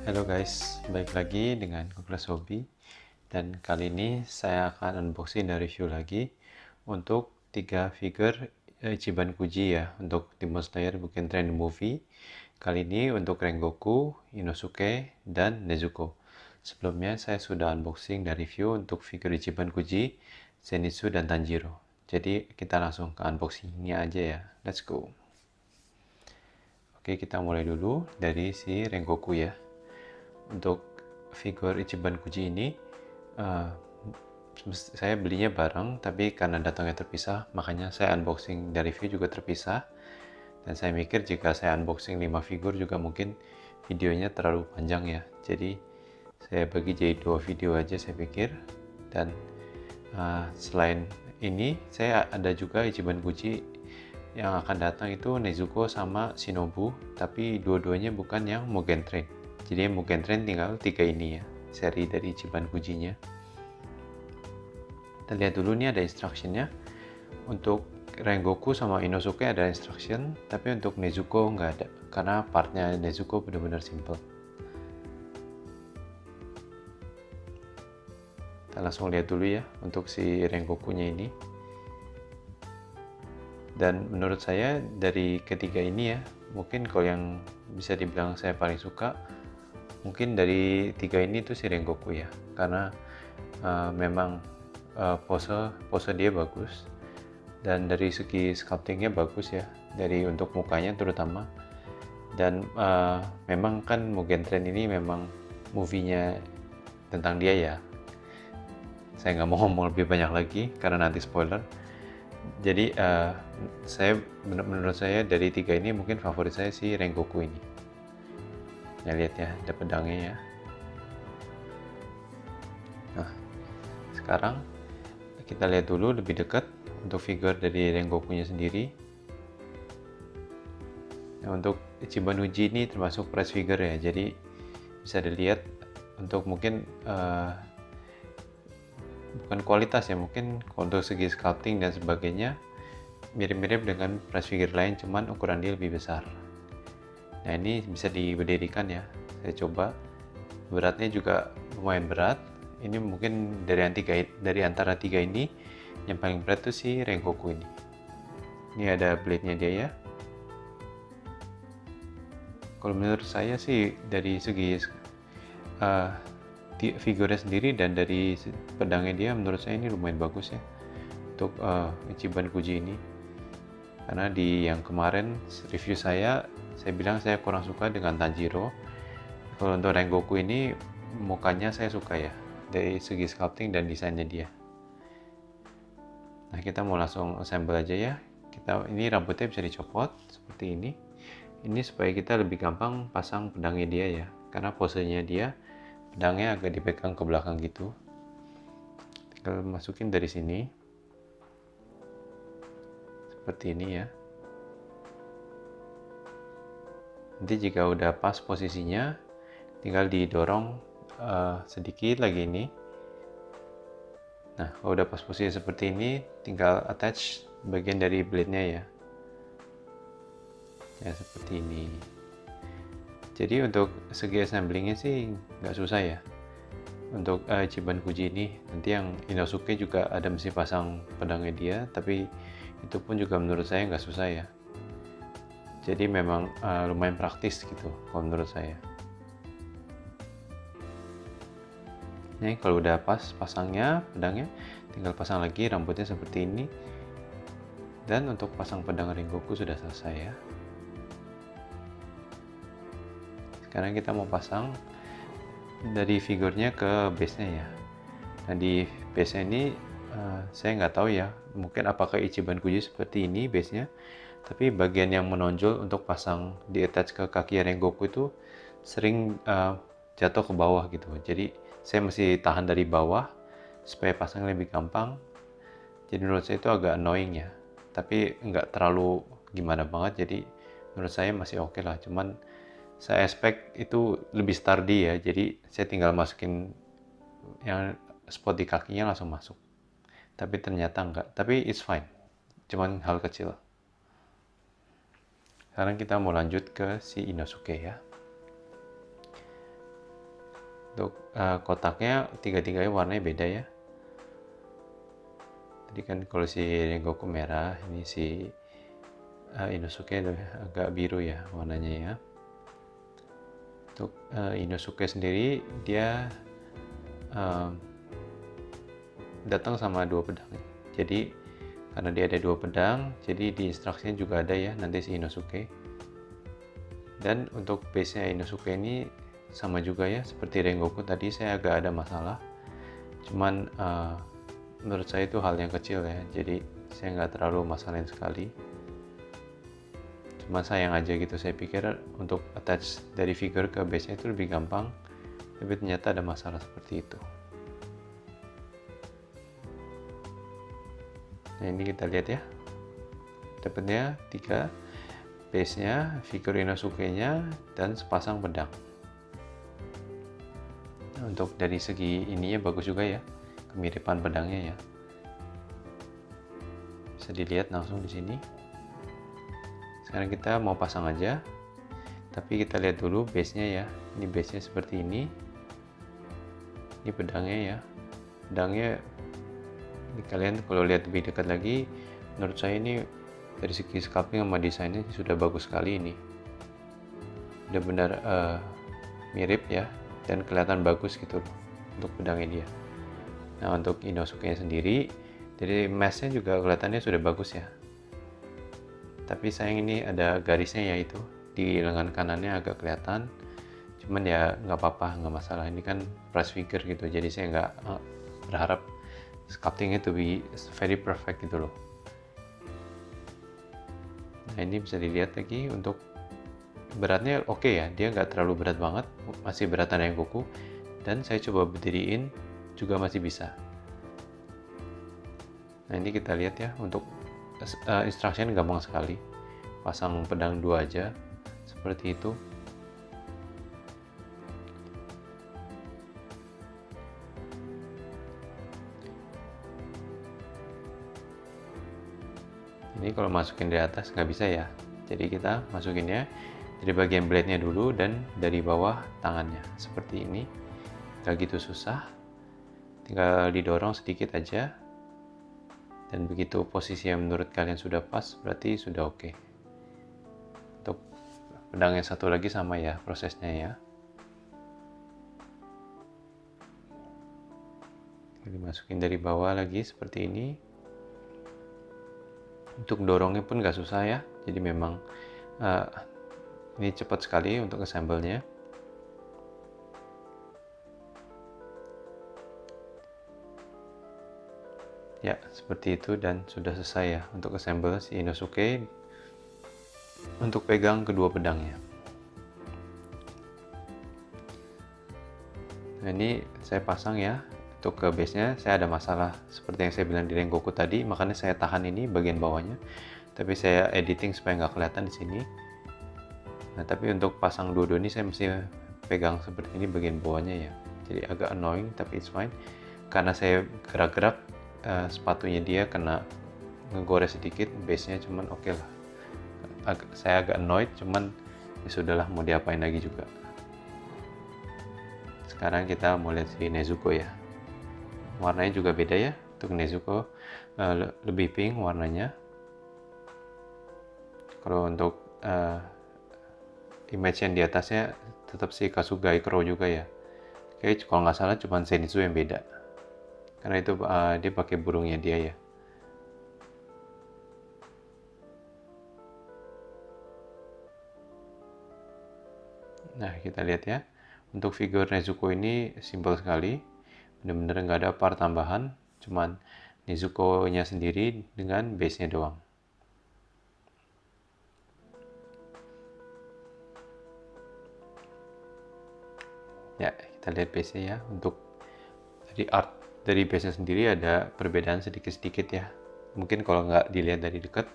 Halo guys, balik lagi dengan Kuklas Hobby. Dan kali ini saya akan unboxing dan review lagi untuk 3 figure Ichiban Kuji ya, untuk Demon Slayer Mugen Train Movie. Kali ini untuk Rengoku, Inosuke, dan Nezuko. Sebelumnya saya sudah unboxing dan review untuk figure Ichiban Kuji, Zenitsu, dan Tanjiro. Jadi kita langsung ke unboxingnya aja ya, let's go. Oke, kita mulai dulu dari si Rengoku ya. Untuk figur Ichiban Kuji ini saya belinya bareng, tapi karena datangnya terpisah makanya saya unboxing dan review juga terpisah. Dan saya mikir jika saya unboxing 5 figur juga mungkin videonya terlalu panjang ya, jadi saya bagi jadi 2 video aja saya pikir. Dan selain ini saya ada juga Ichiban Kuji yang akan datang itu Nezuko sama Shinobu, tapi dua-duanya bukan yang Mugen Train. Jadi Mugen Train tinggal 3 ini ya, seri dari Ichiban Kujinya. Kita lihat dulu nih ada instructionnya. Untuk Rengoku sama Inosuke ada instruction, tapi untuk Nezuko nggak ada, karena partnya Nezuko benar-benar simple. Kita langsung lihat dulu ya untuk si Rengokunya ini. Dan menurut saya dari ketiga ini ya, mungkin kalau yang bisa dibilang saya paling suka, mungkin dari tiga ini tuh si Rengoku ya, karena memang pose dia bagus, dan dari segi sculptingnya bagus ya, dari untuk mukanya terutama. Dan memang kan Mugen Train ini memang movie-nya tentang dia ya, saya nggak mau ngomong lebih banyak lagi karena nanti spoiler. Jadi menurut saya dari tiga ini mungkin favorit saya si Rengoku ini. Ya lihat ya, ada pedangnya ya. Nah, sekarang kita lihat dulu lebih dekat untuk figur dari Rengokunya sendiri. Nah, untuk Ichiban Uji ini termasuk press figure ya, jadi bisa dilihat untuk mungkin bukan kualitas ya, mungkin untuk segi sculpting dan sebagainya mirip-mirip dengan press figure lain, cuman ukuran dia lebih besar. Nah, ini bisa diberdirikan ya, saya coba. Beratnya juga lumayan berat. Ini mungkin dari antara tiga ini yang paling berat tuh si Rengoku ini. Ini ada blade-nya dia ya. Kalau menurut saya sih dari segi figurnya sendiri dan dari pedangnya dia, menurut saya ini lumayan bagus ya untuk Ichiban Kuji ini. Karena di yang kemarin review saya bilang saya kurang suka dengan Tanjiro. Kalau untuk Rengoku ini mukanya saya suka ya, dari segi sculpting dan desainnya dia. Nah, kita mau langsung assemble aja ya. Ini rambutnya bisa dicopot seperti ini. Ini supaya kita lebih gampang pasang pedangnya dia ya, karena posenya dia pedangnya agak dipegang ke belakang gitu. Tinggal masukin dari sini seperti ini ya. Nanti jika udah pas posisinya, tinggal didorong sedikit lagi ini. Nah, kalau udah pas posisi seperti ini, tinggal attach bagian dari blade-nya ya. Ya, seperti ini. Jadi untuk segi assemblingnya sih nggak susah ya. Untuk Ichiban Kuji ini, nanti yang Inosuke juga ada mesti pasang pedangnya dia, tapi itu pun juga menurut saya nggak susah ya. Jadi memang lumayan praktis gitu kalau menurut saya. Ini kalau udah pas pasangnya pedangnya, tinggal pasang lagi rambutnya seperti ini. Dan untuk pasang pedang Rengoku sudah selesai ya. Sekarang kita mau pasang dari figurnya ke base-nya ya. Nah, di base-nya ini saya nggak tahu ya, mungkin apakah Ichiban Kuji seperti ini base-nya, tapi bagian yang menonjol untuk pasang di attach ke kaki Rengoku itu sering jatuh ke bawah gitu. Jadi saya mesti tahan dari bawah supaya pasang lebih gampang. Jadi menurut saya itu agak annoying ya, tapi nggak terlalu gimana banget, jadi menurut saya masih oke lah. Cuman saya expect itu lebih sturdy ya, jadi saya tinggal masukin yang spot di kakinya langsung masuk, tapi ternyata enggak, tapi it's fine, cuman hal kecil. Sekarang kita mau lanjut ke si Inosuke ya. Untuk kotaknya tiga-tiganya warnanya beda ya. Tadi kan kalau si Rengoku merah, ini si Inosuke agak biru ya warnanya ya. Untuk Inosuke sendiri dia datang sama 2 pedang. Jadi karena dia ada 2 pedang, jadi di instruksinya juga ada ya nanti si Inosuke. Dan untuk base-nya Inosuke ini sama juga ya seperti Rengoku tadi, saya agak ada masalah. Cuman menurut saya itu hal yang kecil ya, jadi saya nggak terlalu masalahin sekali. Cuma sayang aja gitu, saya pikir untuk attach dari figure ke base-nya itu lebih gampang, tapi ternyata ada masalah seperti itu. Nah ini kita lihat ya, dapatnya 3 base-nya, figure Inosuke-nya, dan sepasang pedang. Nah, untuk dari segi ininya bagus juga ya, kemiripan pedangnya ya. Bisa dilihat langsung di sini. Sekarang kita mau pasang aja, tapi kita lihat dulu base-nya ya. Ini base-nya seperti ini. Ini pedangnya ya. Pedangnya ini kalian kalau lihat lebih dekat lagi, menurut saya ini dari segi sculpting sama desainnya sudah bagus sekali ini. Benar-benar mirip ya, dan kelihatan bagus gitu loh untuk pedangnya dia. Nah untuk Inosuke sendiri, dari mesh-nya juga kelihatannya sudah bagus ya. Tapi sayang ini ada garisnya ya, itu di lengan kanannya agak kelihatan. Cuman ya nggak apa-apa, nggak masalah. Ini kan press figure gitu, jadi saya nggak berharap sculptingnya to be very perfect gitu loh. Nah ini bisa dilihat lagi untuk beratnya oke ya, dia nggak terlalu berat banget, masih beratan Rengoku. Dan saya coba berdiriin juga masih bisa. Nah ini kita lihat ya, untuk instruction gampang sekali, pasang pedang 2 aja seperti itu. Ini kalau masukin dari atas nggak bisa ya, jadi kita masukinnya dari bagian blade-nya dulu dan dari bawah tangannya seperti ini. Gak gitu susah, tinggal didorong sedikit aja, dan begitu posisi yang menurut kalian sudah pas berarti sudah oke. Untuk pedang yang satu lagi sama ya prosesnya ya, dimasukin dari bawah lagi seperti ini. Untuk dorongnya pun gak susah ya, jadi memang ini cepat sekali untuk assemble-nya. Ya seperti itu, dan sudah selesai ya untuk assemble si Inosuke untuk pegang kedua pedangnya. Nah ini saya pasang ya. Untuk ke base-nya saya ada masalah seperti yang saya bilang di Rengoku tadi, makanya saya tahan ini bagian bawahnya, tapi saya editing supaya nggak kelihatan di sini. Nah tapi untuk pasang dua-dua ini saya mesti pegang seperti ini bagian bawahnya ya, jadi agak annoying tapi it's fine. Karena saya gerak-gerak, sepatunya dia kena ngegores sedikit base-nya, cuman oke lah. Saya agak annoyed, cuman ya sudahlah, mau diapain lagi juga. Sekarang kita mau lihat si Nezuko ya. Warnanya juga beda ya, untuk Nezuko lebih pink warnanya. Kalau untuk image yang di atasnya tetap si Kasuga Ikro juga ya. Kayak kalau nggak salah cuma Zenitsu yang beda, karena itu dia pakai burungnya dia ya. Nah kita lihat ya, untuk figur Nezuko ini simpel sekali, benar-benar nggak ada part tambahan, cuman Nezuko-nya sendiri dengan base-nya doang. Ya kita lihat base-nya ya. Untuk dari art dari base-nya sendiri ada perbedaan sedikit-sedikit ya, mungkin kalau nggak dilihat dari dekat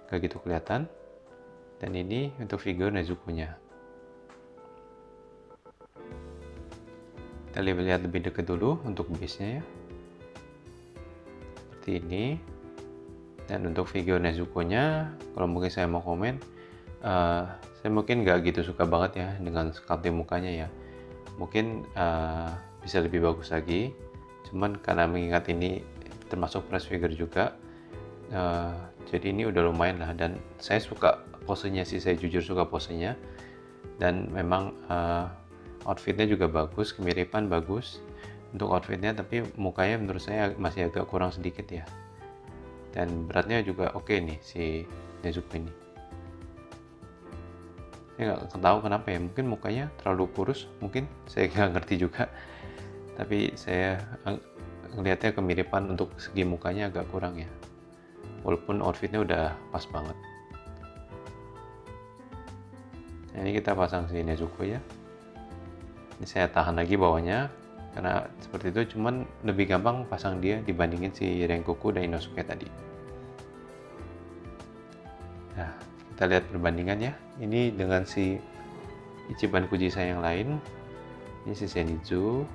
kayak gitu kelihatan. Dan ini untuk figur Nezuko-nya. Kita lihat lebih dekat dulu untuk base-nya ya, seperti ini. Dan untuk figur Nezuko-nya, kalau mungkin saya mau komen, saya mungkin nggak gitu suka banget ya dengan sculpting mukanya ya. mungkin bisa lebih bagus lagi. Cuman karena mengingat ini termasuk press figure juga, jadi ini udah lumayan lah, dan saya suka posenya sih, saya jujur suka posenya, dan memang outfitnya juga bagus, kemiripan bagus untuk outfitnya, tapi mukanya menurut saya masih agak kurang sedikit ya. Dan beratnya juga oke nih si Nezuko ini. Saya nggak tahu kenapa ya, mungkin mukanya terlalu kurus, mungkin saya nggak ngerti juga. Tapi saya ngelihatnya kemiripan untuk segi mukanya agak kurang ya, walaupun outfitnya udah pas banget. Nah, ini kita pasang si Nezuko ya. Ini saya tahan lagi bawahnya karena seperti itu, cuman lebih gampang pasang dia dibandingin si Rengoku dan Inosuke tadi. Nah, kita lihat perbandingan ya. Ini dengan si Ichiban Kuji saya yang lain. Ini si Zenitsu,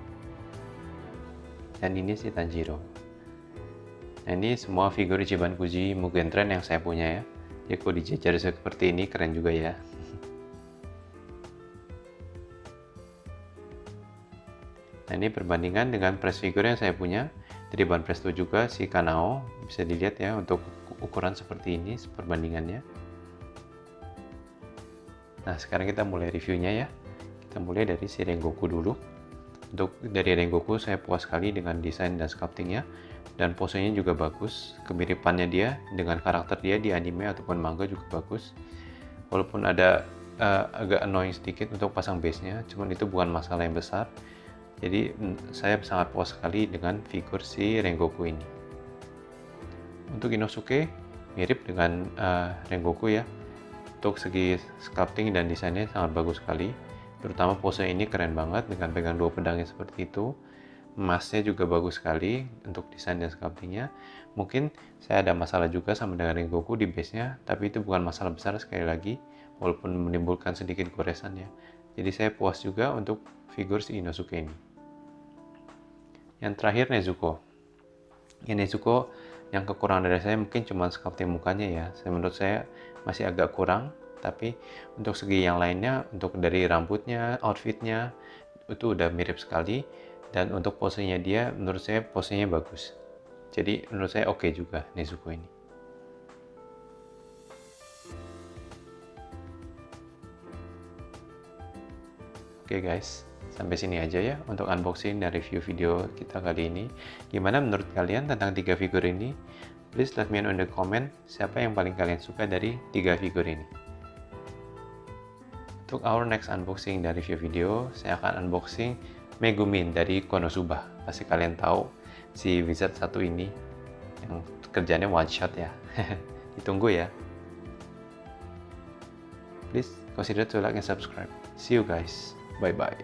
dan ini si Tanjiro. Nah, ini semua figur Ichiban Kuji Mugen Train yang saya punya ya. Jadi kalau dijejer seperti ini keren juga ya. Nah, ini perbandingan dengan press figure yang saya punya dari Ban Presto juga, si Kanao. Bisa dilihat ya untuk ukuran seperti ini perbandingannya. Nah, sekarang kita mulai reviewnya ya. Kita mulai dari si Rengoku dulu. Untuk dari Rengoku saya puas sekali dengan desain dan sculptingnya, dan posenya juga bagus. Kemiripannya dia dengan karakter dia di anime ataupun manga juga bagus. Walaupun ada agak annoying sedikit untuk pasang base-nya, cuman itu bukan masalah yang besar. Jadi saya sangat puas sekali dengan figur si Rengoku ini. Untuk Inosuke mirip dengan Rengoku ya. Untuk segi sculpting dan desainnya sangat bagus sekali. Terutama pose ini keren banget dengan pegang dua pedangnya seperti itu. Emasnya juga bagus sekali untuk desain dan sculptingnya. Mungkin saya ada masalah juga sama dengan Rengoku di base-nya, tapi itu bukan masalah besar sekali lagi, walaupun menimbulkan sedikit goresan ya. Jadi saya puas juga untuk figur si Inosuke ini. Yang terakhir Nezuko. Ya, Nezuko yang kekurangan dari saya mungkin cuma sculpting mukanya ya. Menurut saya masih agak kurang, tapi untuk segi yang lainnya, untuk dari rambutnya, outfitnya itu udah mirip sekali, dan untuk posenya dia menurut saya posenya bagus. Jadi menurut saya oke juga Nezuko ini. Oke guys, sampai sini aja ya untuk unboxing dan review video kita kali ini. Gimana menurut kalian tentang 3 figur ini? Please let me know in the comment siapa yang paling kalian suka dari 3 figur ini. Untuk our next unboxing dan review video, saya akan unboxing Megumin dari Konosuba. Pasti kalian tahu si wizard satu ini yang kerjanya one shot ya. Ditunggu ya. Please consider to like and subscribe. See you guys. Bye bye.